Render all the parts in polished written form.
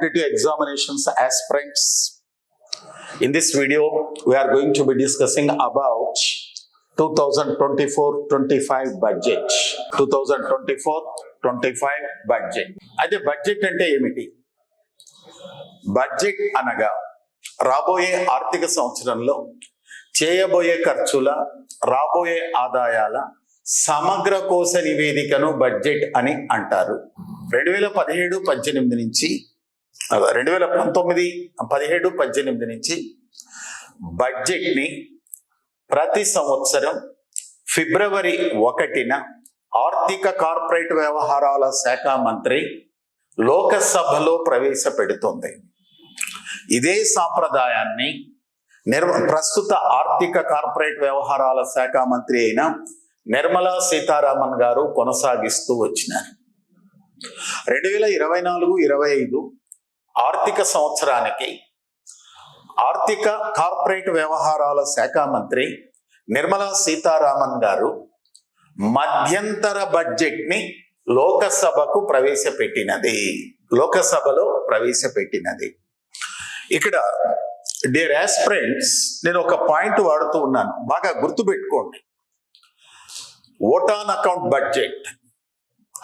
competitive examinations aspirants. In this video, we are going to be discussing about 2024-25 budget. 2024-25 budget. అయితే budget అంటే ఏమిటి? Budget అనగా రాబోయే ఆర్థిక సంవత్సరంలో చేయబోయే ఖర్చుల, రాబోయే ఆదాయాల సమగ్ర కోశ నివేదికను బడ్జెట్ అని అంటారు. 2017-18 నుంచి 2019-17-18 నుంచి బడ్జెట్ని ప్రతి సంవత్సరం ఫిబ్రవరి 1న ఆర్థిక కార్పొరేట్ వ్యవహారాల శాఖ మంత్రి లోకసభలో ప్రవేశపెడుతుంది. ఇదే సాంప్రదాయాన్ని ప్రస్తుత ఆర్థిక కార్పొరేట్ వ్యవహారాల శాఖ మంత్రి అయిన నిర్మలా సీతారామన్ గారు కొనసాగిస్తూ వచ్చినారు. 2024-25 ఆర్థిక సంవత్సరానికి ఆర్థిక కార్పొరేట్ వ్యవహారాల శాఖ మంత్రి నిర్మలా సీతారామన్ గారు మధ్యంతర బడ్జెట్ని లోకసభలో ప్రవేశపెట్టినది. ఇక్కడ డియర్ ఆస్పిరెంట్స్, నేను ఒక పాయింట్ వాడుతూ ఉన్నాను, బాగా గుర్తుపెట్టుకోండి. ఓట్ ఆన్ అకౌంట్ బడ్జెట్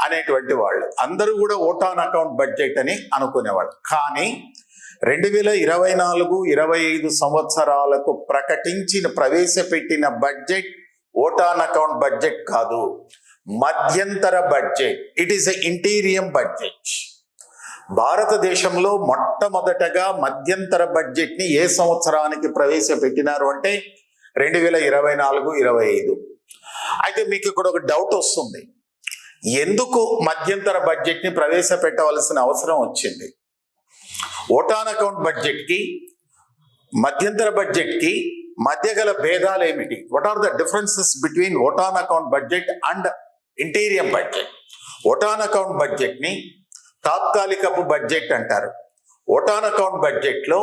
అనేటువంటి వాళ్ళు అందరూ కూడా ఓట్ ఆన్ అకౌంట్ బడ్జెట్ అని అనుకునేవాళ్ళు. కానీ 2024-25 సంవత్సరాలకు ప్రవేశపెట్టిన budget vote on account budget కాదు, మధ్యంతర budget. It is a interim budget. భారతదేశంలో మొట్టమొదటగా మధ్యంతర బడ్జెట్ని ఏ సంవత్సరానికి ప్రవేశపెట్టినారు అంటే 2024-25. అయితే మీకు ఇక్కడ ఒక డౌట్ వస్తుంది, ఎందుకు మధ్యంతర బడ్జెట్ని ప్రవేశపెట్టవలసిన అవసరం వచ్చింది? ఓట్ ఆన్ అకౌంట్ బడ్జెట్కి మధ్యంతర బడ్జెట్కి మధ్య గల భేదాలు ఏమిటి? What are the differences between vote on account budget and interim budget? Vote on account బడ్జెట్ని తాత్కాలికపు బడ్జెట్ అంటారు. ఓట్ ఆన్ అకౌంట్ బడ్జెట్లో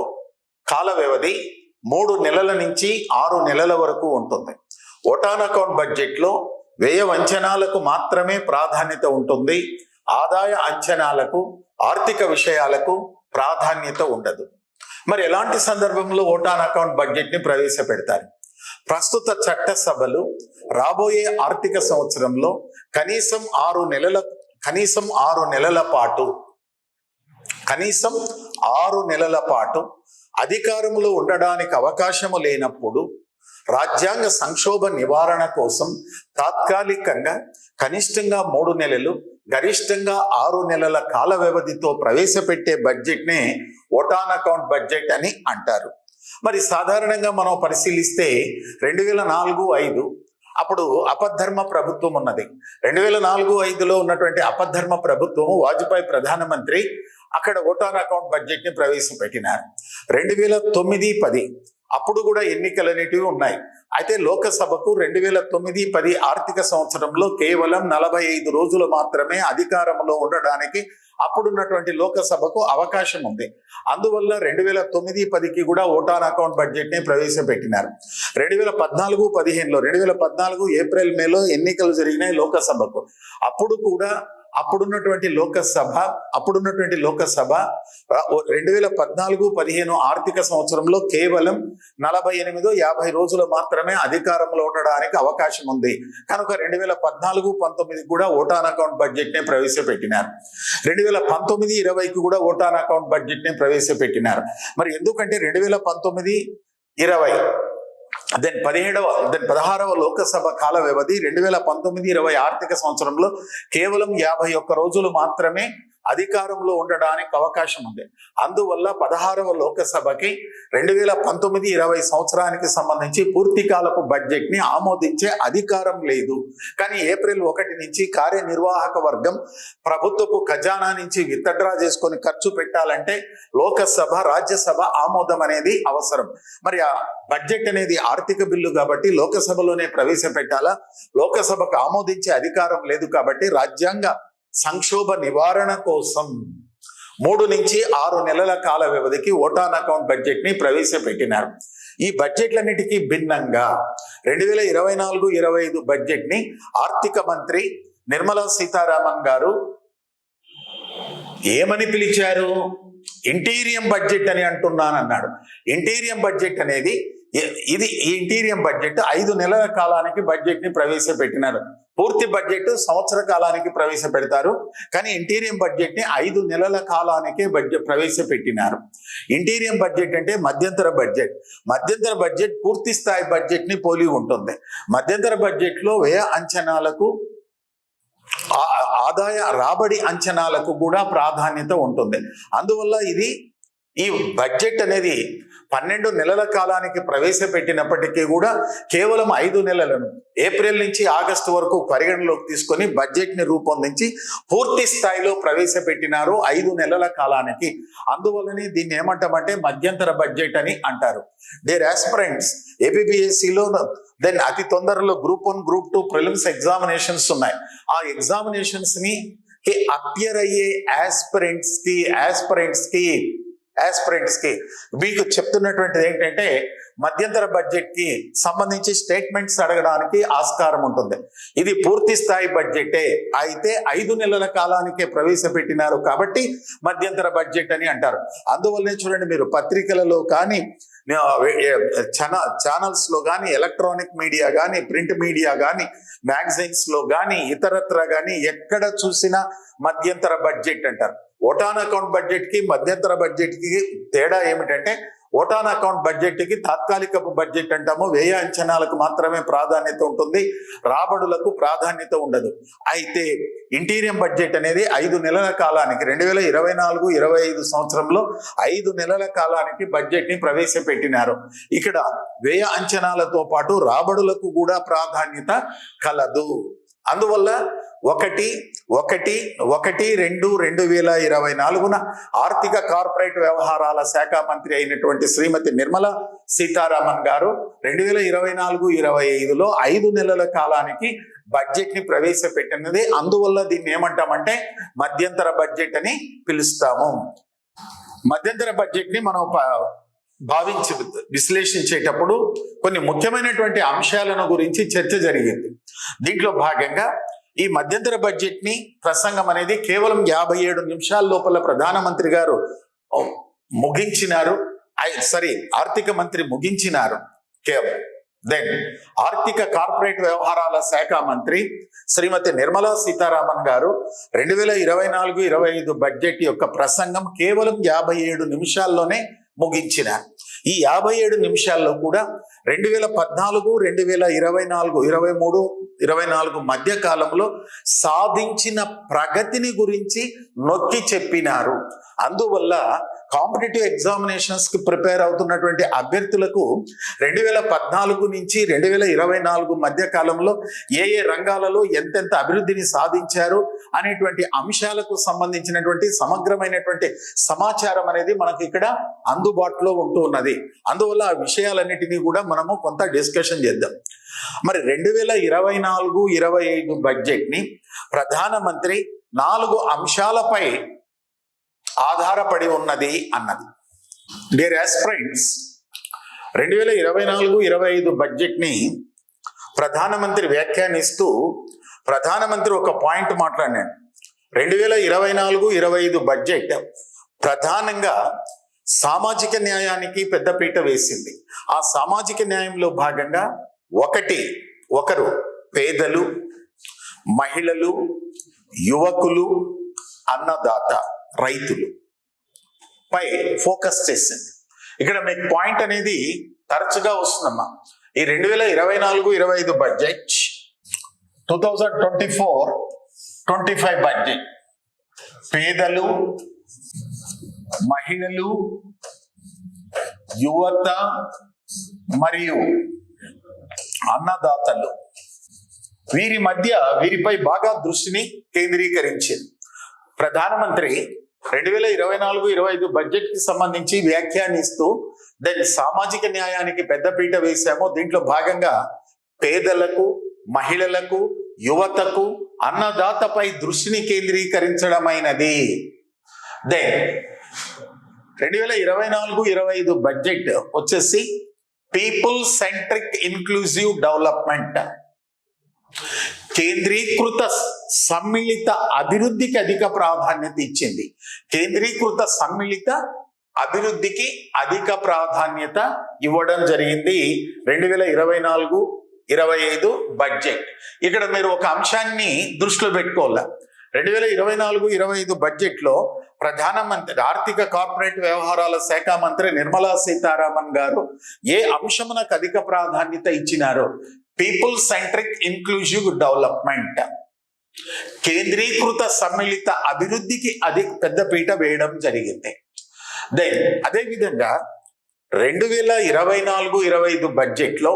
కాల వ్యవధి 3 నెలల నుంచి 6 నెలల వరకు ఉంటుంది. ఓట్ ఆన్ అకౌంట్ బడ్జెట్లో వ్యయ అంచనాలకు మాత్రమే ప్రాధాన్యత ఉంటుంది, ఆదాయ అంచనాలకు, ఆర్థిక విషయాలకు ప్రాధాన్యత ఉండదు. మరి ఎలాంటి సందర్భంలో ఓట్ ఆన్ అకౌంట్ బడ్జెట్ని ప్రవేశపెడతారు? ప్రస్తుత చట్టసభలు రాబోయే ఆర్థిక సంవత్సరంలో కనీసం 6 నెలల పాటు అధికారంలో ఉండడానికి అవకాశము లేనప్పుడు రాజ్యాంగ సంక్షోభ నివారణ కోసం తాత్కాలికంగా కనిష్టంగా 3 నెలలు, గరిష్టంగా 6 నెలల కాల వ్యవధితో ప్రవేశపెట్టే బడ్జెట్నే ఓట్ ఆన్ అకౌంట్ బడ్జెట్ అని అంటారు. మరి సాధారణంగా మనం పరిశీలిస్తే 2004-05 అప్పుడు అపద్ధర్మ ప్రభుత్వం ఉన్నది. 2004-05లో ఉన్నటువంటి అపద్ధర్మ ప్రభుత్వము, వాజ్పేయి ప్రధానమంత్రి, అక్కడ ఓట్ ఆన్ అకౌంట్ బడ్జెట్ని ప్రవేశపెట్టినారు. 2009-10 అప్పుడు కూడా ఎన్నికలు అనేటివి ఉన్నాయి. అయితే లోకసభకు 2009-10 ఆర్థిక సంవత్సరంలో కేవలం 45 రోజులు మాత్రమే అధికారంలో ఉండడానికి అప్పుడున్నటువంటి లోకసభకు అవకాశం ఉంది. అందువల్ల 2009-10కి కూడా ఓట్ ఆన్ అకౌంట్ బడ్జెట్ని ప్రవేశపెట్టినారు. 2014-15లో 2014 ఏప్రిల్ మేలో ఎన్నికలు జరిగినాయి లోకసభకు. అప్పుడు కూడా అప్పుడున్నటువంటి లోకసభ 2014-15 ఆర్థిక సంవత్సరంలో కేవలం 48-50 రోజులు మాత్రమే అధికారంలో ఉండడానికి అవకాశం ఉంది. కనుక 2014-19 కూడా ఓట్ ఆన్ అకౌంట్ బడ్జెట్నే ప్రవేశపెట్టినారు. 2019-20కి కూడా ఓట్ ఆన్ అకౌంట్ బడ్జెట్నే ప్రవేశపెట్టినారు. మరి ఎందుకంటే 2019-20 దెన్ 16వ లోకసభ కాల వ్యవధి 2019-20 ఆర్థిక సంవత్సరంలో కేవలం 51 రోజులు మాత్రమే అధికారంలో ఉండడానికి అవకాశం ఉంది. అందువల్ల 16వ లోకసభకి 2019-20 సంవత్సరానికి సంబంధించి పూర్తి కాలపు బడ్జెట్ని ఆమోదించే అధికారం లేదు. కానీ ఏప్రిల్ 1 నుంచి కార్యనిర్వాహక వర్గం ప్రభుత్వపు ఖజానా నుంచి విత్డ్రా చేసుకొని ఖర్చు పెట్టాలంటే లోకసభ, రాజ్యసభ ఆమోదం అనేది అవసరం. మరి ఆ బడ్జెట్ అనేది ఆర్థిక బిల్లు కాబట్టి లోకసభలోనే ప్రవేశపెట్టాలా? లోకసభకు ఆమోదించే అధికారం లేదు కాబట్టి రాజ్యాంగ సంక్షోభ నివారణ కోసం 3 నుంచి 6 నెలల కాల వ్యవధికి ఓట్ ఆన్ అకౌంట్ బడ్జెట్ని ప్రవేశపెట్టినారు. ఈ బడ్జెట్లన్నిటికీ భిన్నంగా 2024-25 బడ్జెట్ని ఆర్థిక మంత్రి నిర్మలా సీతారామన్ గారు ఏమని పిలిచారు? ఇంటీరియం బడ్జెట్ అని అంటున్నాను అన్నాడు. ఇంటీరియం బడ్జెట్ అనేది ఈ ఇంటీరియం బడ్జెట్ 5 నెలల కాలానికి బడ్జెట్ ని ప్రవేశపెట్టినారు. పూర్తి బడ్జెట్ సంవత్సర కాలానికి ప్రవేశపెడతారు, కానీ ఇంటీరియం బడ్జెట్ ని 5 నెలల కాలానికే బడ్జెట్ ప్రవేశపెట్టినారు. ఇంటీరియం బడ్జెట్ అంటే మధ్యంతర బడ్జెట్. మధ్యంతర బడ్జెట్ పూర్తి స్థాయి బడ్జెట్ ని పోలి ఉంటుంది. మధ్యంతర బడ్జెట్ లో వ్యయ అంచనాలకు, ఆదాయ రాబడి అంచనాలకు కూడా ప్రాధాన్యత ఉంటుంది. అందువల్ల ఈ బడ్జెట్ అనేది 12 నెలల కాలానికి ప్రవేశపెట్టినప్పటికీ కూడా కేవలం 5 నెలలను, ఏప్రిల్ నుంచి ఆగస్టు వరకు పరిగణలోకి తీసుకొని బడ్జెట్ ని రూపొందించి పూర్తి స్థాయిలో ప్రవేశపెట్టినారు 5 నెలల కాలానికి. అందువల్లనే దీన్ని ఏమంటామంటే మధ్యంతర బడ్జెట్ అని అంటారు. దేర్ ఆస్పిరెంట్స్ ఏపీపీఎస్సీలో దెన్ అతి తొందరలో గ్రూప్ 1, గ్రూప్ 2 ప్రిలిమ్స్ ఎగ్జామినేషన్స్ ఉన్నాయి. ఆ ఎగ్జామినేషన్స్ ని అపియర్ అయ్యే ఆస్పిరెంట్స్ కి మీకు చెప్తున్నటువంటిది ఏంటంటే మధ్యంతర బడ్జెట్ కి సంబంధించి స్టేట్మెంట్స్ అడగడానికి ఆస్కారం ఉంటుంది. ఇది పూర్తి స్థాయి బడ్జెటే, అయితే 5 నెలల కాలానికే ప్రవేశపెట్టినారు కాబట్టి మధ్యంతర బడ్జెట్ అని అంటారు. అందువల్లనే చూడండి, మీరు పత్రికలలో కానీ, ఛానల్స్ లో కానీ, ఎలక్ట్రానిక్ మీడియా కానీ, ప్రింట్ మీడియా కానీ, మ్యాగజైన్స్ లో కానీ, ఇతరత్ర కానీ ఎక్కడ చూసినా మధ్యంతర బడ్జెట్ అంటారు. ఓటాన్ అకౌంట్ బడ్జెట్ కి మధ్యంతర బడ్జెట్ కి తేడా ఏమిటంటే, ఓటాన్ అకౌంట్ బడ్జెట్ కి తాత్కాలిక బడ్జెట్ అంటాము. వ్యయ అంచనాలకు మాత్రమే ప్రాధాన్యత ఉంటుంది, రాబడులకు ప్రాధాన్యత ఉండదు. అయితే ఇంటీరియం బడ్జెట్ అనేది 5 నెలల కాలానికి 2024-25 సంవత్సరంలో 5 నెలల కాలానికి బడ్జెట్ ని ప్రవేశపెట్టినారు. ఇక్కడ వ్యయ అంచనాలతో పాటు రాబడులకు కూడా ప్రాధాన్యత కలదు. అందువల్ల 1/1/1/2/2024 ఆర్థిక కార్పొరేట్ వ్యవహారాల శాఖ మంత్రి అయినటువంటి శ్రీమతి నిర్మలా సీతారామన్ గారు 2024-25లో 5 నెలల కాలానికి బడ్జెట్ ని ప్రవేశపెట్టినది. అందువల్ల దీన్ని ఏమంటామంటే మధ్యంతర బడ్జెట్ అని పిలుస్తాము. మధ్యంతర బడ్జెట్ ని మనం విశ్లేషించేటప్పుడు కొన్ని ముఖ్యమైనటువంటి అంశాలను గురించి చర్చ జరిగింది. దీంట్లో భాగంగా ఈ మధ్యంతర బడ్జెట్ ని ప్రసంగం అనేది కేవలం 57 నిమిషాల లోపల ప్రధానమంత్రి గారు ముగించినారు. ఆర్థిక మంత్రి ముగించినారు. దెన్ ఆర్థిక కార్పొరేట్ వ్యవహారాల శాఖ మంత్రి శ్రీమతి నిర్మలా సీతారామన్ గారు 2024-25 బడ్జెట్ యొక్క ప్రసంగం కేవలం 57 నిమిషాల్లోనే ముగించినారు. ఈ 57 నిమిషాల్లో కూడా 2014, 2024, 23-24 మధ్య కాలంలో సాధించిన ప్రగతిని గురించి నొక్కి చెప్పినారు. అందువల్ల కాంపిటేటివ్ ఎగ్జామినేషన్స్ కి ప్రిపేర్ అవుతున్నటువంటి అభ్యర్థులకు 2014 నుంచి 2024 మధ్య కాలంలో ఏ రంగాలలో ఎంతెంత అభివృద్ధిని సాధించారు అనేటువంటి అంశాలకు సంబంధించినటువంటి సమగ్రమైనటువంటి సమాచారం అనేది మనకి ఇక్కడ అందుబాటులో ఉంటూ ఉన్నది. అందువల్ల ఆ విషయాలన్నిటినీ కూడా మనము కొంత డిస్కషన్ చేద్దాం. మరి 2024-25 బడ్జెట్ ని ప్రధానమంత్రి 4 అంశాలపై ఆధారపడి ఉన్నది అన్నది. డియర్ ఆస్పిరెంట్స్, 2024-25 బడ్జెట్ ని ప్రధానమంత్రి వ్యాఖ్యానిస్తూ ప్రధానమంత్రి ఒక పాయింట్ మాట్లాడినాడు. 2024-25 బడ్జెట్ ప్రధానంగా సామాజిక న్యాయానికి పెద్దపీట వేసింది. ఆ సామాజిక న్యాయంలో భాగంగా ఒకరు పేదలు, మహిళలు, యువకులు, అన్నదాత, రైతులు పై ఫోకస్ చేసింది. ఇక్కడ మీకు పాయింట్ అనేది తరచుగా వస్తుందమ్మా. ఈ 2024-25 బడ్జెట్ 2024-25 బడ్జెట్ పేదలు, మహిళలు, యువత మరియు అన్నదాతలు వీరిపై బాగా దృష్టిని కేంద్రీకరించింది. ప్రధానమంత్రి 2024-25 బడ్జెట్ కి సంబంధించి వ్యాఖ్యానిస్తూ దాని సామాజిక న్యాయానికి పెద్దపీట వేశాము. దీంట్లో భాగంగా పేదలకు, మహిళలకు, యువతకు, అన్నదాతపై దృష్టిని కేంద్రీకరించడమైనది. దెన్ 2024-25 బడ్జెట్ వచ్చేసి పీపుల్ సెంట్రిక్ ఇన్క్లూజివ్ డెవలప్మెంట్, కేంద్రీకృత సమ్మిళిత అభివృద్ధికి అధిక ప్రాధాన్యత ఇచ్చింది. కేంద్రీకృత సమ్మిళిత అభివృద్ధికి అధిక ప్రాధాన్యత ఇవ్వడం జరిగింది 2024-25 బడ్జెట్. ఇక్కడ మీరు ఒక అంశాన్ని దృష్టిలో పెట్టుకోవాలి. 2024-25 బడ్జెట్ లో ప్రధానమంత్రి ఆర్థిక కార్పొరేట్ వ్యవహారాల శాఖ మంత్రి నిర్మలా సీతారామన్ గారు ఏ అంశమునకు అధిక ప్రాధాన్యత ఇచ్చినారో, పీపుల్ సెంట్రిక్ ఇన్క్లూజివ్ డెవలప్మెంట్, కేంద్రీకృత సమ్మిళిత అభివృద్ధికి పెద్దపీట వేయడం జరిగింది. దెన్ అదేవిధంగా 2024-25 బడ్జెట్ లో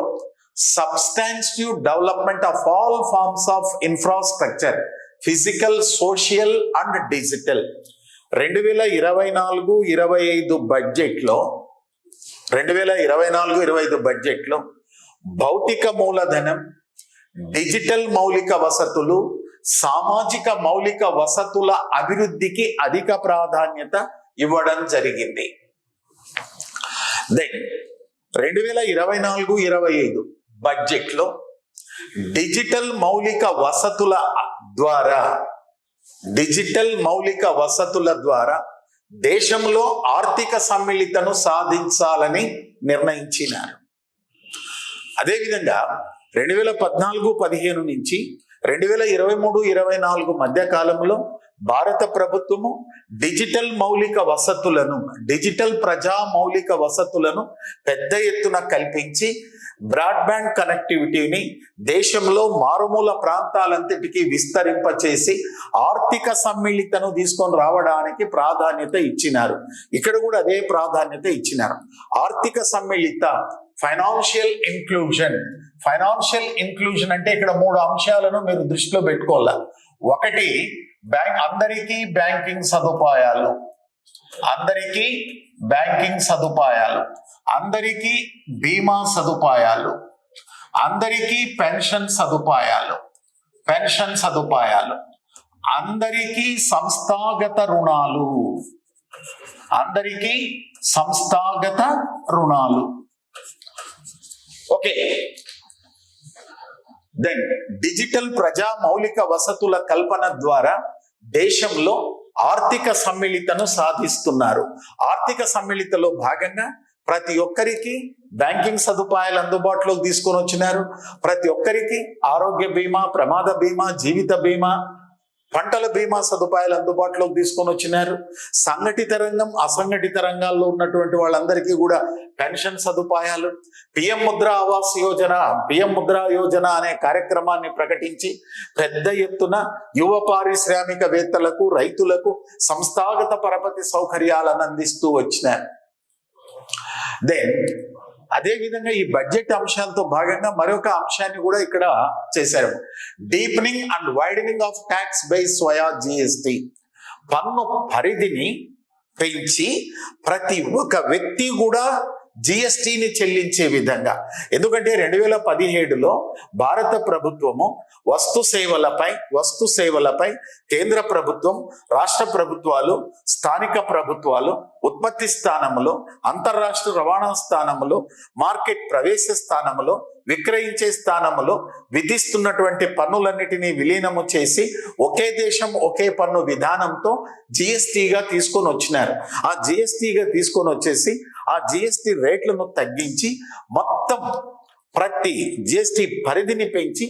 substantive development of all forms of infrastructure, physical, social and digital. 2024-25 budget లో భౌతిక మూలధనం, డిజిటల్ మౌలిక వసతులు, సామాజిక మౌలిక వసతుల అభివృద్ధికి అధిక ప్రాధాన్యత ఇవ్వడం జరిగింది. దెన్ 2024-25 బడ్జెట్ లో డిజిటల్ మౌలిక వసతుల ద్వారా దేశంలో ఆర్థిక సమ్మిళితను సాధించాలని నిర్ణయించినారు. అదేవిధంగా 2014-15 నుంచి 2023-24 మధ్య కాలంలో భారత ప్రభుత్వము డిజిటల్ ప్రజా మౌలిక వసతులను పెద్ద ఎత్తున కల్పించి బ్రాడ్బ్యాండ్ కనెక్టివిటీని దేశంలో మారుమూల ప్రాంతాలంతటికీ విస్తరింపచేసి ఆర్థిక సమ్మిళితను తీసుకొని రావడానికి ప్రాధాన్యత ఇచ్చినారు. ఇక్కడ కూడా అదే ప్రాధాన్యత ఇచ్చినారు. ఆర్థిక సమ్మిళిత, ఫైనాన్షియల్ ఇంక్లూజన్ అంటే ఇక్కడ 3 అంశాలను మీరు దృష్టిలో పెట్టుకోవాలి. ఒకటి, అందరికీ బ్యాంకింగ్ సదుపాయాలు, అందరికీ బీమా సదుపాయాలు, అందరికీ పెన్షన్ సదుపాయాలు, అందరికీ సంస్థాగత రుణాలు. ఓకే. దెన్ డిజిటల్ ప్రజా మౌలిక వసతుల కల్పన ద్వారా దేశంలో ఆర్థిక సమ్మిళితను సాధిస్తున్నారు. ఆర్థిక సమ్మిళితలో భాగంగా ప్రతి ఒక్కరికి బ్యాంకింగ్ సదుపాయాలు అందుబాటులోకి తీసుకొని వచ్చినారు. ప్రతి ఒక్కరికి ఆరోగ్య బీమా, ప్రమాద బీమా, జీవిత బీమా, పంటల బీమా సదుపాయాలు అందుబాటులోకి తీసుకొని వచ్చినారు. సంఘటిత రంగం, అసంఘటిత రంగాల్లో ఉన్నటువంటి వాళ్ళందరికీ కూడా పెన్షన్ సదుపాయాలు, పిఎం ముద్రా యోజన అనే కార్యక్రమాన్ని ప్రకటించి పెద్ద ఎత్తున యువ పారిశ్రామికవేత్తలకు, రైతులకు సంస్థాగత పరపతి సౌకర్యాలను అందిస్తూ వచ్చినారు. దెన్ అదేవిధంగా ఈ బడ్జెట్ అంశాలతో భాగంగా మరొక అంశాన్ని కూడా ఇక్కడ చేశారు. Deepening and widening of tax base via GST. పన్ను పరిధిని పెంచి ప్రతి ఒక్క వ్యక్తి కూడా జిఎస్టిని చెల్లించే విధంగా. ఎందుకంటే 2017లో భారత ప్రభుత్వము వస్తు సేవలపై కేంద్ర ప్రభుత్వం, రాష్ట్ర ప్రభుత్వాలు, స్థానిక ప్రభుత్వాలు ఉత్పత్తి స్థానంలో, అంతర్రాష్ట్ర రవాణా స్థానంలో, మార్కెట్ ప్రవేశ స్థానంలో, విక్రయించే స్థానంలో విధిస్తున్నటువంటి పన్నులన్నిటినీ విలీనము చేసి ఒకే దేశం ఒకే పన్ను విధానంతో జిఎస్టిగా తీసుకొని వచ్చినారు. ఆ జిఎస్టిగా తీసుకొని వచ్చేసి ఆ జిఎస్టి రేట్లను తగ్గించి మొత్తం ప్రతి జిఎస్టి పరిధిని పెంచి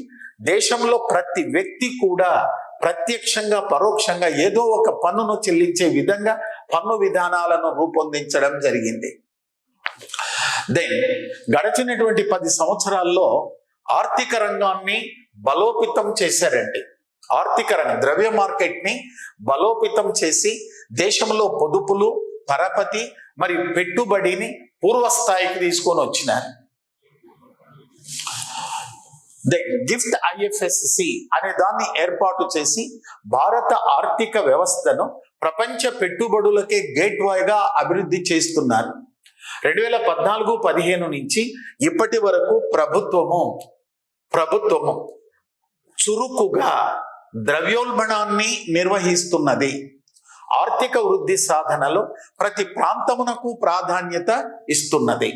దేశంలో ప్రతి వ్యక్తి కూడా ప్రత్యక్షంగా పరోక్షంగా ఏదో ఒక పన్నును చెల్లించే విధంగా పన్ను విధానాలను రూపొందించడం జరిగింది. దెన్ గడిచినటువంటి 10 సంవత్సరాల్లో ఆర్థిక రంగాన్ని బలోపేతం చేశారండి. ఆర్థిక రంగం, ద్రవ్య మార్కెట్ ని బలోపేతం చేసి దేశంలో పొదుపులు, పరపతి మరియు పెట్టుబడిని పూర్వస్థాయికి తీసుకొని వచ్చినారు. గిఫ్ట్ ఐఎఫ్ఎస్సి అనే దాన్ని ఏర్పాటు చేసి భారత ఆర్థిక వ్యవస్థను ప్రపంచ పెట్టుబడులకే గేట్ వేగా అభివృద్ధి చేస్తున్నారు. 2014-15 నుంచి ఇప్పటి వరకు ప్రభుత్వము చురుకుగా ద్రవ్యోల్బణాన్ని నిర్వహిస్తున్నది. ఆర్థిక వృద్ధి సాధనలో ప్రతి ప్రాంతమునకు ప్రాధాన్యత ఇస్తున్నది.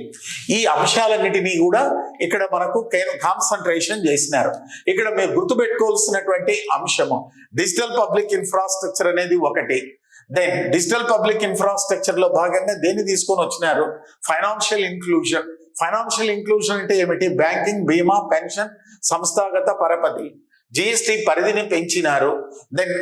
ఈ అంశాలన్నిటినీ కూడా ఇక్కడ మనకు కాన్సన్ట్రేషన్ చేసినారు. ఇక్కడ మీరు గుర్తుపెట్టుకోవాల్సినటువంటి అంశము డిజిటల్ పబ్లిక్ ఇన్ఫ్రాస్ట్రక్చర్ అనేది ఒకటి. దెన్ డిజిటల్ పబ్లిక్ ఇన్ఫ్రాస్ట్రక్చర్ లో భాగంగా దేన్ని తీసుకొని వచ్చినారు? Financial inclusion. ఫైనాన్షియల్ ఇంక్లూజన్ అంటే ఏమిటి? బ్యాంకింగ్, బీమా, పెన్షన్, సంస్థాగత పరపతి. జిఎస్టి పరిధిని పెంచినారు. దెన్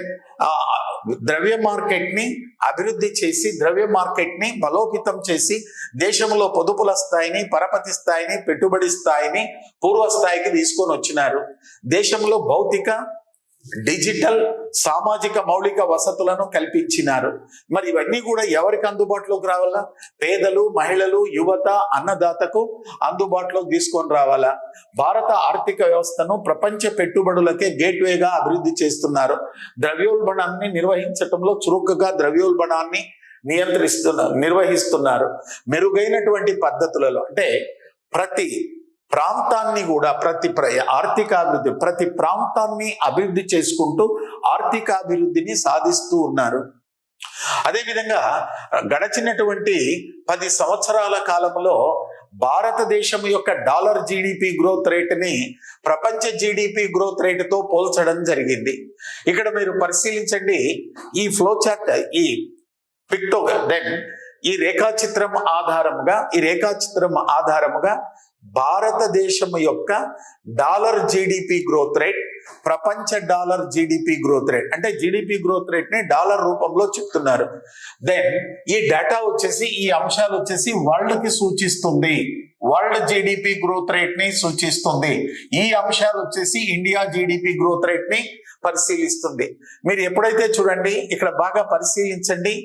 ద్రవ్య మార్కెట్ ని అభివృద్ధి చేసి, ద్రవ్య మార్కెట్ ని బలోపేతం చేసి, దేశంలో పొదుపుల స్థాయిని, పరపతి స్థాయిని, పెట్టుబడి స్థాయిని పూర్వ స్థాయికి తీసుకొని వచ్చినారు. దేశంలో భౌతిక, డిజిటల్, సామాజిక మౌలిక వసతులను కల్పించినారు. మరి ఇవన్నీ కూడా ఎవరికి అందుబాటులోకి రావాలా? పేదలు, మహిళలు, యువత, అన్నదాతకు అందుబాటులోకి తీసుకొని రావాలా? భారత ఆర్థిక వ్యవస్థను ప్రపంచ పెట్టుబడులకే గేట్వేగా అభివృద్ధి చేస్తున్నారు. ద్రవ్యోల్బణాన్ని నిర్వహించడంలో చురుకుగా ద్రవ్యోల్బణాన్ని నిర్వహిస్తున్నారు. మెరుగైనటువంటి పద్ధతులలో అంటే ప్రతి ప్రాంతాన్ని కూడా ఆర్థిక అభివృద్ధి, ప్రతి ప్రాంతాన్ని అభివృద్ధి చేసుకుంటూ ఆర్థికాభివృద్ధిని సాధిస్తూ ఉన్నారు. అదేవిధంగా గడిచినటువంటి 10 సంవత్సరాల కాలంలో భారతదేశం యొక్క డాలర్ జీడిపి గ్రోత్ రేటుని ప్రపంచ జీడిపి గ్రోత్ రేటుతో పోల్చడం జరిగింది. ఇక్కడ మీరు పరిశీలించండి ఈ ఫ్లో చార్ట్, ఈ పిక్టోగ్రామ్, ఈ రేఖాచిత్రం ఆధారముగా భారతదేశం యొక్క డాలర్ జీడిపి గ్రోత్ రేట్, ప్రపంచ డాలర్ జీడిపి గ్రోత్ రేట్, అంటే జీడిపి గ్రోత్ రేట్ ని డాలర్ రూపంలో చెప్తున్నారు. దెన్ ఈ డేటా వచ్చేసి, ఈ అంశాలు వచ్చేసి వరల్డ్ కి సూచిస్తుంది, వరల్డ్ జీడిపి గ్రోత్ రేట్ ని సూచిస్తుంది. ఈ అంశాలు వచ్చేసి ఇండియా జీడిపి గ్రోత్ రేట్ ని పరిశీలిస్తుంది. మీరు ఎప్పుడైతే చూడండి, ఇక్కడ బాగా పరిశీలించండి.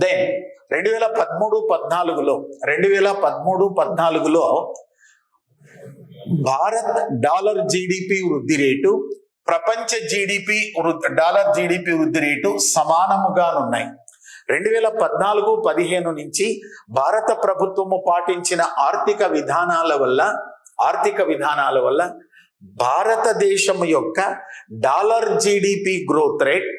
దెన్ 2013-14లో భారత్ డాలర్ జీడిపి వృద్ధి రేటు, ప్రపంచ డాలర్ జీడిపి వృద్ధి రేటు సమానముగానున్నాయి. 2014-15 నుంచి భారత ప్రభుత్వము పాటించిన ఆర్థిక విధానాల వల్ల భారతదేశం యొక్క డాలర్ జీడిపి గ్రోత్ రేట్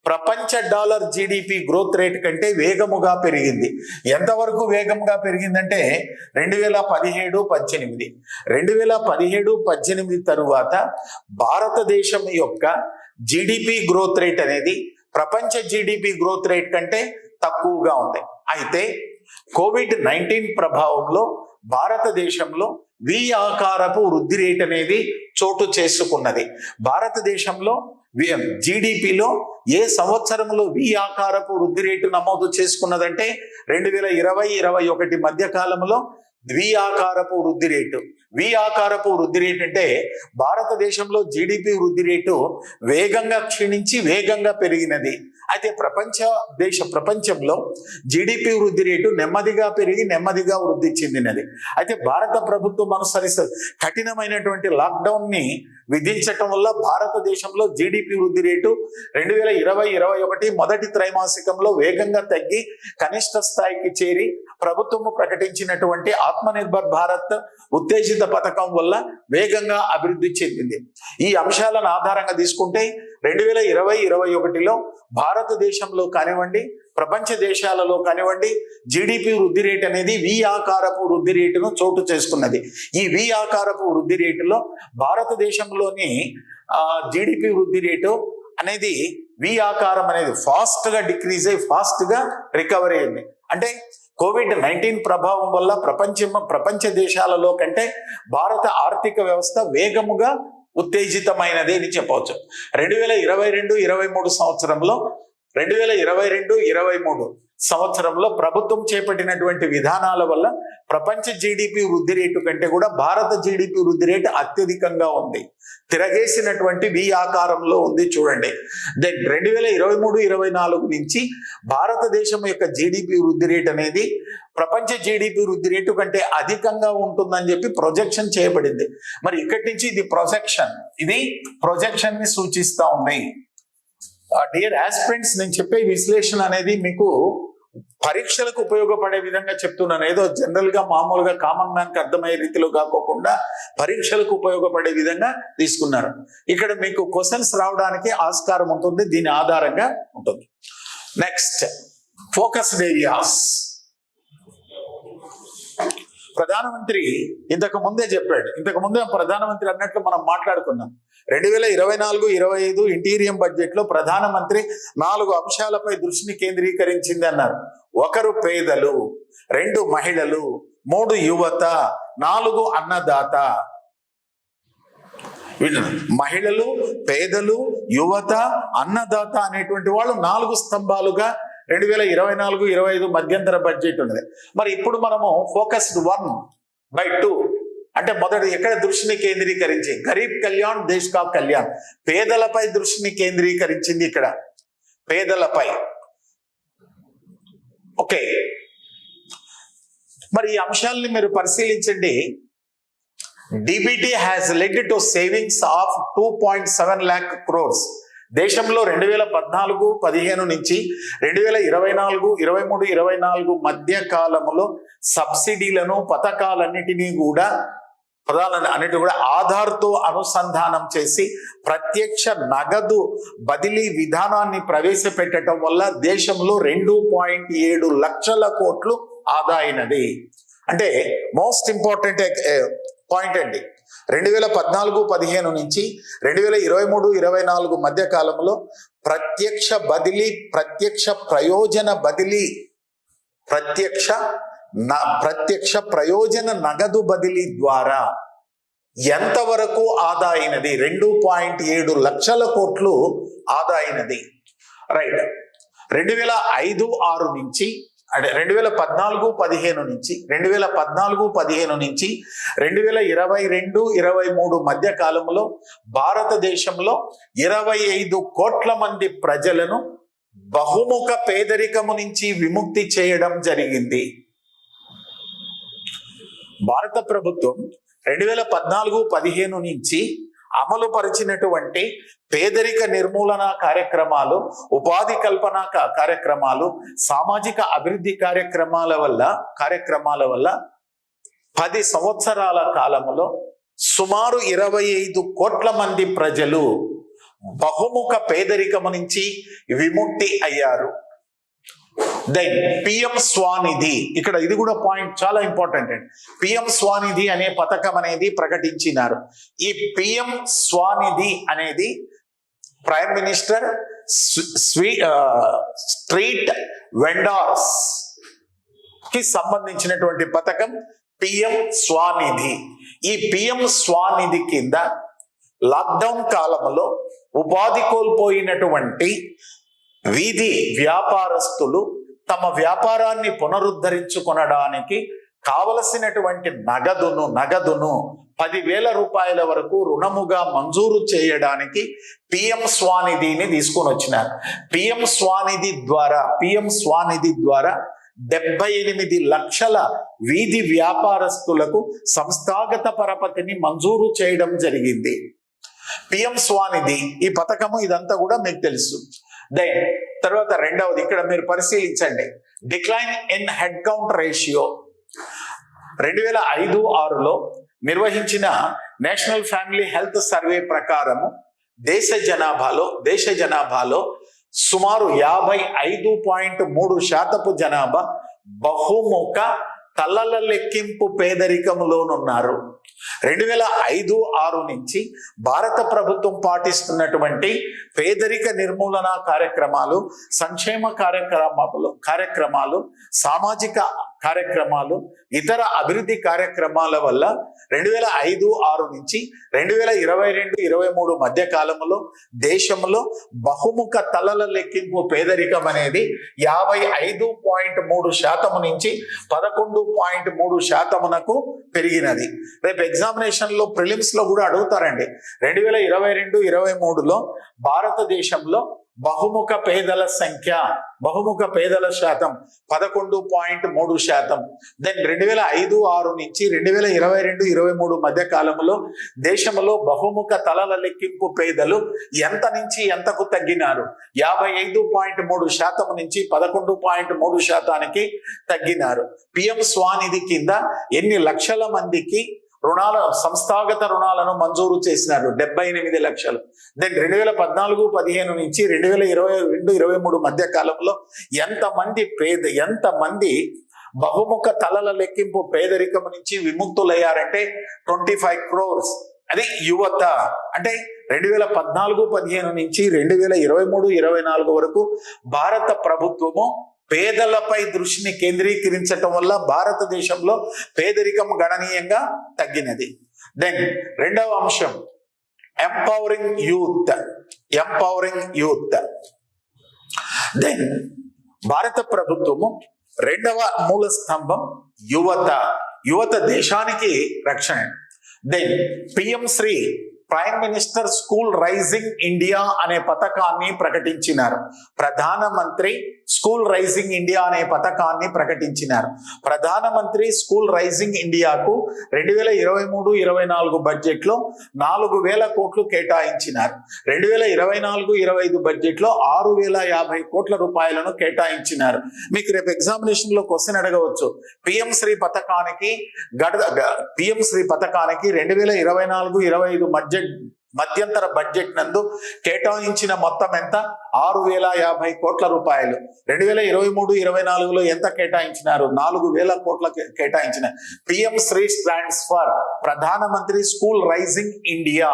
ప్రపంచ డాలర్ జీడిపి గ్రోత్ రేట్ కంటే వేగముగా పెరిగింది. ఎంతవరకు వేగంగా పెరిగిందంటే 2017-18 తరువాత భారతదేశం యొక్క జీడిపి గ్రోత్ రేట్ అనేది ప్రపంచ జీడిపి గ్రోత్ రేట్ కంటే తక్కువగా ఉంది. అయితే COVID-19 ప్రభావంలో భారతదేశంలో వి ఆకారపు వృద్ధి రేట్ అనేది చోటు చేసుకున్నది. భారతదేశంలో జీడిపిలో ఏ సంవత్సరంలో వి ఆకారపు వృద్ధి రేటు నమోదు చేసుకున్నదంటే 2020-21 మధ్య కాలంలో ద్విఆకారపు వృద్ధి రేటు. ద్విఆకారపు వృద్ధి రేటు అంటే భారతదేశంలో జీడిపి వృద్ధి రేటు వేగంగా క్షీణించి వేగంగా పెరిగినది. అయితే ప్రపంచంలో జీడిపి వృద్ధి రేటు నెమ్మదిగా పెరిగి నెమ్మదిగా వృద్ధి చెందినది. అయితే భారత ప్రభుత్వం కఠినమైనటువంటి లాక్డౌన్ ని విధించటం వల్ల భారతదేశంలో జీడిపి వృద్ధి రేటు 2020-21 మొదటి త్రైమాసికంలో వేగంగా తగ్గి కనిష్ట స్థాయికి చేరి ప్రభుత్వము ప్రకటించినటువంటి ఆత్మనిర్భర్ భారత్ ఉత్తేజిత పథకం వల్ల వేగంగా అభివృద్ధి చెందింది. ఈ అంశాలను ఆధారంగా తీసుకుంటే 2020-21లో భారతదేశంలో కానివ్వండి, ప్రపంచ దేశాలలో కానివ్వండి, జీడిపి వృద్ధి రేటు అనేది వి ఆకారపు వృద్ధి రేటును చోటు చేసుకున్నది. ఈ వి ఆకారపు వృద్ధి రేటులో భారతదేశంలోని జీడిపి వృద్ధి రేటు అనేది వి ఆకారం అనేది ఫాస్ట్ గా డిక్రీజ్ అయ్యి ఫాస్ట్ గా రికవరీ అయింది. అంటే COVID-19 ప్రభావం వల్ల ప్రపంచ దేశాలలో కంటే భారత ఆర్థిక వ్యవస్థ వేగముగా ఉత్తేజితమైనది అని చెప్పవచ్చు. 2022-23 సంవత్సరంలో 2022-23 సంవత్సరంలో ప్రభుత్వం చేపట్టినటువంటి విధానాల వల్ల ప్రపంచ జీడిపి వృద్ధి రేటు కంటే కూడా భారత జీడిపి వృద్ధి రేటు అత్యధికంగా ఉంది. తిరగేసినటువంటి వి ఆకారంలో ఉంది చూడండి. దెన్ 2023-24 నుంచి భారతదేశం యొక్క జీడిపి వృద్ధి రేటు అనేది ప్రపంచ జీడిపి వృద్ధి రేటు కంటే అధికంగా ఉంటుందని చెప్పి ప్రొజెక్షన్ చేయబడింది. మరి ఇక్కడి నుంచి ఇది ప్రొజెక్షన్ ని సూచిస్తా ఉంది. డియర్ ఆస్పిరెంట్స్, నేను చెప్పే విశ్లేషణ అనేది మీకు పరీక్షలకు ఉపయోగపడే విధంగా చెప్తున్నాను. ఏదో జనరల్ గా మామూలుగా కామన్ మ్యాన్ కి అర్థమయ్యే రీతిలో కాకోకుండా పరీక్షలకు ఉపయోగపడే విధంగా తీసుకున్నారు. ఇక్కడ మీకు క్వశ్చన్స్ రావడానికి ఆస్కారం ఉంటుంది, దీని ఆధారంగా ఉంటుంది. Next, focused areas. ప్రధానమంత్రి ఇంతకు ముందే చెప్పాడు, ఇంతకు ముందే ప్రధానమంత్రి అన్నట్లు మనం మాట్లాడుకున్నాం. 2024-25 ఇంటీరియం బడ్జెట్ లో ప్రధానమంత్రి 4 అంశాలపై దృష్టిని కేంద్రీకరించింది అన్నారు. 1 పేదలు, 2 మహిళలు, 3 యువత, 4 అన్నదాత. మహిళలు, పేదలు, యువత, అన్నదాత అనేటువంటి వాళ్ళు 4 స్తంభాలుగా 2024-25 మధ్యంతర బడ్జెట్ ఉన్నది. మరి ఇప్పుడు మనము ఫోకస్డ్ 1/2 అంటే మొదటి ఎక్కడ దృష్టిని కేంద్రీకరించి గరీబ్ కళ్యాణ్ దేశ్ కా కళ్యాణ్, పేదలపై దృష్టిని కేంద్రీకరించింది. ఇక్కడ పేదలపై. ఓకే, మరి ఈ అంశాలని మీరు పరిశీలించండి. DBT has led to savings of 2.7 lakh crores. దేశంలో 2014-15 నుంచి 2024-23-24 మధ్య కాలంలో సబ్సిడీలను, పథకాలన్నిటినీ కూడా ఆధార్తో అనుసంధానం చేసి ప్రత్యక్ష నగదు బదిలీ విధానాన్ని ప్రవేశపెట్టడం వల్ల దేశంలో 2.7 లక్షల కోట్లు ఆదా అయినది. అంటే మోస్ట్ ఇంపార్టెంట్ పాయింట్ అండి. 2014-15 నుంచి 2023-24 మధ్య కాలంలో ప్రత్యక్ష బదిలీ, ప్రత్యక్ష ప్రయోజన బదిలీ, ప్రత్యక్ష ప్రయోజన నగదు బదిలీ ద్వారా ఎంతవరకు ఆదా అయినది? 2.7 లక్షల కోట్లు ఆదా అయినది. రైట్. 2005-6 నుంచి అంటే 2014-15 నుంచి 2022-23 మధ్య కాలంలో భారతదేశంలో 25 కోట్ల మంది ప్రజలను బహుముఖ పేదరికము నుంచి విముక్తి చేయడం జరిగింది. భారత ప్రభుత్వం 2014-15 నుంచి అమలు పరిచినటువంటి పేదరిక నిర్మూలన కార్యక్రమాలు, ఉపాధి కల్పన కార్యక్రమాలు, సామాజిక అభివృద్ధి కార్యక్రమాల వల్ల 10 సంవత్సరాల కాలంలో సుమారు 25 కోట్ల మంది ప్రజలు బహుముఖ పేదరికము నుంచి విముక్తి అయ్యారు. దెన్ పిఎం స్వానిధి, ఇక్కడ ఇది కూడా పాయింట్ చాలా ఇంపార్టెంట్ అండి. పిఎం స్వానిధి అనే పథకం అనేది ప్రకటించినారు. ఈ పిఎం స్వానిధి అనేది ప్రైమ్ మినిస్టర్ స్ట్రీట్ వెండార్స్ కి సంబంధించినటువంటి పథకం పిఎం స్వానిధి. ఈ పిఎం స్వానిధి కింద లాక్డౌన్ కాలంలో ఉపాధి కోల్పోయినటువంటి వీధి వ్యాపారస్తులు తమ వ్యాపారాన్ని పునరుద్ధరించుకొనడానికి కావలసినటువంటి నగదును 10,000 రూపాయల వరకు రుణముగా మంజూరు చేయడానికి పిఎం స్వానిధిని తీసుకొని వచ్చినారు. పిఎం స్వానిధి ద్వారా 78 లక్షల వీధి వ్యాపారస్తులకు సంస్థాగత పరపతిని మంజూరు చేయడం జరిగింది. పిఎం స్వానిధి ఈ పథకము ఇదంతా కూడా మీకు తెలుసు. దెన్ తర్వాత రెండవది ఇక్కడ మీరు పరిశీలించండి. Decline in head count ratio 2005-6లో నిర్వహించిన నేషనల్ ఫ్యామిలీ హెల్త్ సర్వే ప్రకారము దేశ జనాభాలో సుమారు 55.3% జనాభా బహుముఖ తలల లెక్కింపు పేదరికంలోనున్నారు. 2005-6 నుంచి భారత ప్రభుత్వం పాటిస్తున్నటువంటి పేదరిక నిర్మూలన కార్యక్రమాలు, సంక్షేమ కార్యక్రమాలు, సామాజిక కార్యక్రమాలు, ఇతర అభివృద్ధి కార్యక్రమాల వల్ల 2005-6 నుంచి 2022-23 మధ్య కాలంలో దేశంలో బహుముఖ తలల లెక్కింపు పేదరికం అనేది 55.3% నుంచి 11.3%కు పెరిగినది. రేపు ఎగ్జామినేషన్ లో ప్రిలిమ్స్ లో కూడా అడుగుతారండి. 2022-23లో భారతదేశంలో బహుముఖ పేదల శాతం 11.3%. దెన్ 2005-6 నుంచి 2022-23 మధ్య కాలంలో దేశంలో బహుముఖ తలల లెక్కింపు పేదలు ఎంత నుంచి ఎంతకు తగ్గినారు? 55.3% నుంచి 11.3%కి తగ్గినారు. పిఎం స్వానిధి కింద ఎన్ని లక్షల మందికి సంస్థాగత రుణాలను మంజూరు చేసినారు? 78 లక్షలు. దెన్ 2014-15 నుంచి 2022-23 మధ్య కాలంలో ఎంతమంది బహుముఖ తలల లెక్కింపు పేదరికం నుంచి విముక్తులయ్యారంటే 25 crores. అది యువత. అంటే 2014-15 నుంచి 2023-24 వరకు భారత ప్రభుత్వము పేదలపై దృష్టిని కేంద్రీకరించటం వల్ల భారతదేశంలో పేదరికం గణనీయంగా తగ్గినది. దెన్ రెండవ అంశం ఎంపవరింగ్ యూత్. దెన్ భారత ప్రభుత్వము రెండవ మూల స్తంభం యువత దేశానికి రక్షణ. Then PM Shri prime minister school rising India అనే పథకాన్ని ప్రకటించినారు. ప్రధానమంత్రి స్కూల్ రైజింగ్ ఇండియా అనే పథకాన్ని ప్రకటించినారు. ప్రధానమంత్రి స్కూల్ రైజింగ్ ఇండియాకు 2023-24 బడ్జెట్ లో 4,000 కోట్లు కేటాయించినారు. 2024-25 బడ్జెట్ లో 6,050 కోట్ల రూపాయలను కేటాయించినారు. మీకు రేపు ఎగ్జామినేషన్ లో క్వశ్చన్ అడగవచ్చు. పిఎం శ్రీ పథకానికి 2024-25 మధ్యంతర బడ్జెట్ నందు కేటాయించిన మొత్తం ఎంత? 6,050 కోట్ల రూపాయలు. 2023-24లో ఎంత కేటాయించినారు? 4,000 కోట్ల కేటాయించిన. పిఎం శ్రీ స్టాండ్స్ ఫర్ ప్రధానమంత్రి స్కూల్ రైజింగ్ ఇండియా.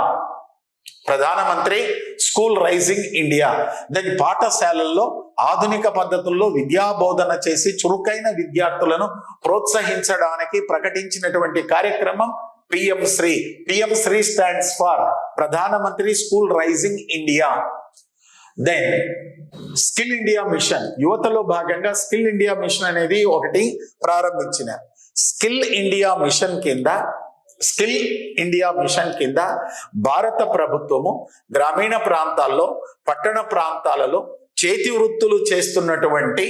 దాని పాఠశాలల్లో ఆధునిక పద్ధతుల్లో విద్యా బోధన చేసి చురుకైన విద్యార్థులను ప్రోత్సహించడానికి ప్రకటించినటువంటి కార్యక్రమం పిఎం శ్రీ స్టాండ్స్ ఫర్ ప్రధానమంత్రి school rising India. Then skill India mission. యువతలో భాగంగా స్కిల్ ఇండియా మిషన్ అనేది ఒకటి ప్రారంభించిన. స్కిల్ ఇండియా మిషన్ కింద భారత ప్రభుత్వము గ్రామీణ ప్రాంతాల్లో, పట్టణ ప్రాంతాలలో చేతి వృత్తులు చేస్తున్నటువంటి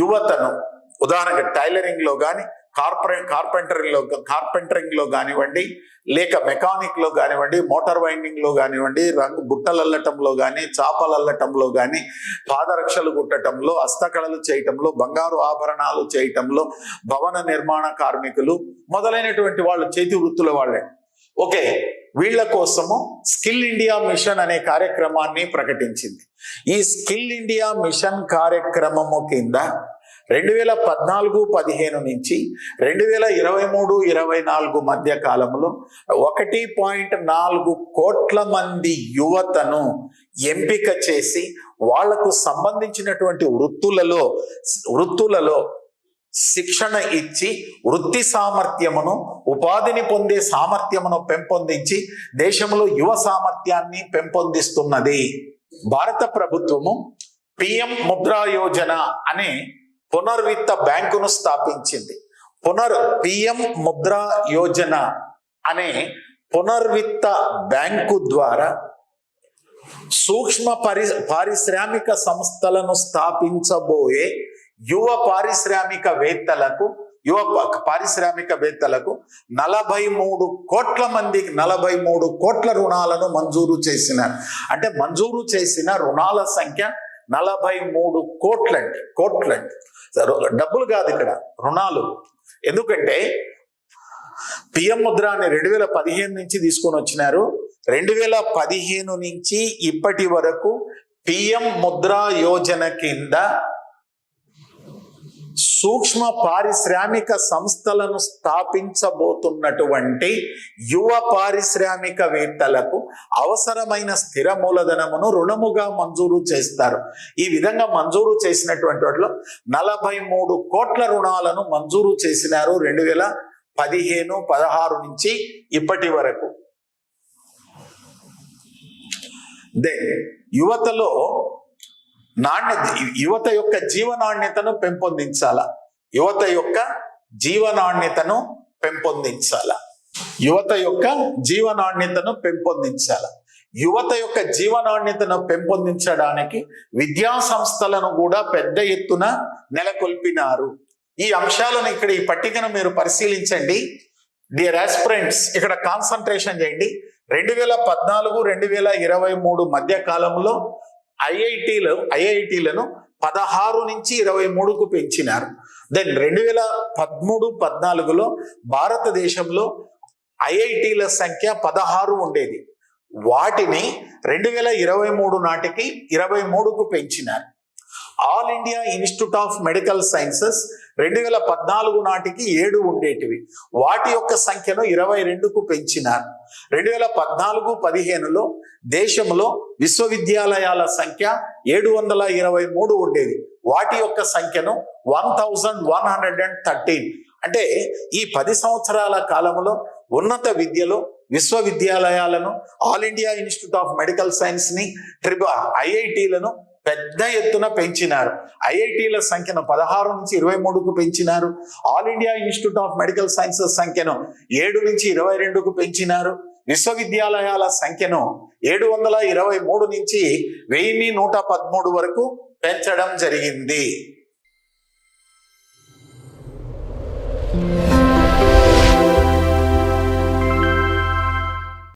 యువతను, ఉదాహరణగా టైలరింగ్ లో కానీ, కార్పెంటరింగ్ లో కానివ్వండి, లేక మెకానిక్ లో కానివ్వండి, మోటార్ వైండింగ్ లో కానివ్వండి, బుట్టలు అల్లటంలో కానీ, చాపలు అల్లటంలో కానీ, పాదరక్షలు కుట్టటంలో, హస్తకళలు చేయటంలో, బంగారు ఆభరణాలు చేయటంలో, భవన నిర్మాణ కార్మికులు మొదలైనటువంటి వాళ్ళు చేతి వృత్తుల వాళ్ళే. ఓకే, వీళ్ళ కోసము స్కిల్ ఇండియా మిషన్ అనే కార్యక్రమాన్ని ప్రకటించింది. ఈ స్కిల్ ఇండియా మిషన్ కార్యక్రమము కింద 2014-15 నుంచి 2023-24 మధ్య కాలంలో 1.4 కోట్ల మంది యువతను ఎంపిక చేసి వాళ్లకు సంబంధించినటువంటి వృత్తులలో శిక్షణ ఇచ్చి వృత్తి సామర్థ్యమును, ఉపాధిని పొందే సామర్థ్యమును పెంపొందించి దేశంలో యువ సామర్థ్యాన్ని పెంపొందిస్తున్నది. భారత ప్రభుత్వము పిఎం ముద్రా యోజన అనే పునర్విత్త బ్యాంకును స్థాపించింది. పిఎం ముద్రా యోజన అనే పునర్విత్త బ్యాంకు ద్వారా సూక్ష్మ పారిశ్రామిక సంస్థలను స్థాపించబోయే యువ పారిశ్రామికవేత్తలకు 43 కోట్ల మందికి 43 కోట్ల రుణాలను మంజూరు చేసినారు. అంటే మంజూరు చేసిన రుణాల సంఖ్య 43 కోట్లండి. డబ్బులు కాదు ఇక్కడ, రుణాలు. ఎందుకంటే పిఎం ముద్ర అని 2015 నుంచి తీసుకొని వచ్చినారు. 2015 నుంచి ఇప్పటి వరకు పిఎం ముద్రా యోజన కింద సూక్ష్మ పారిశ్రామిక సంస్థలను స్థాపించబోతున్నటువంటి యువ పారిశ్రామికవేత్తలకు అవసరమైన స్థిర మూలధనమును రుణముగా మంజూరు చేస్తారు. ఈ విధంగా మంజూరు చేసినటువంటి వాటిలో 43 కోట్ల రుణాలను మంజూరు చేసినారు 2015-16 నుంచి ఇప్పటి వరకు. యువతలో యువత యొక్క జీవనాణ్యతను పెంపొందించాల. యువత యొక్క జీవనాణ్యతను పెంపొందించడానికి విద్యా సంస్థలను కూడా పెద్ద ఎత్తున నెలకొల్పినారు. ఈ అంశాలను ఇక్కడ ఈ పట్టికను మీరు పరిశీలించండి. డియర్ ఆస్పిరెంట్స్, ఇక్కడ కాన్సంట్రేషన్ చేయండి. 2014-2023 మధ్య కాలంలో ఐఐటీలను 16 నుంచి 23కు పెంచినారు. దెన్ 2013-14లో భారతదేశంలో ఐఐటీల సంఖ్య 16 ఉండేది. వాటిని 2023 నాటికి 23కు పెంచినారు. All India institute of medical sciences 2014 నాటికి 7 ఉండేటివి. వాటి యొక్క సంఖ్యను 22కు పెంచినారు. 2014-15లో దేశంలో విశ్వవిద్యాలయాల సంఖ్య 723 ఉండేది. వాటి యొక్క సంఖ్యను 1113. అంటే ఈ 10 సంవత్సరాల కాలంలో ఉన్నత విద్యలో విశ్వవిద్యాలయాలను, all India institute of medical science ని, ఐఐటీలను పెద్ద ఎత్తున పెంచినారు. ఐఐటీల సంఖ్యను 16 నుంచి 23కు పెంచినారు. All India institute of medical sciences సంఖ్యను 7 నుంచి 22కు పెంచినారు. విశ్వవిద్యాలయాల సంఖ్యను 723 నుంచి 1113 వరకు పెంచడం జరిగింది.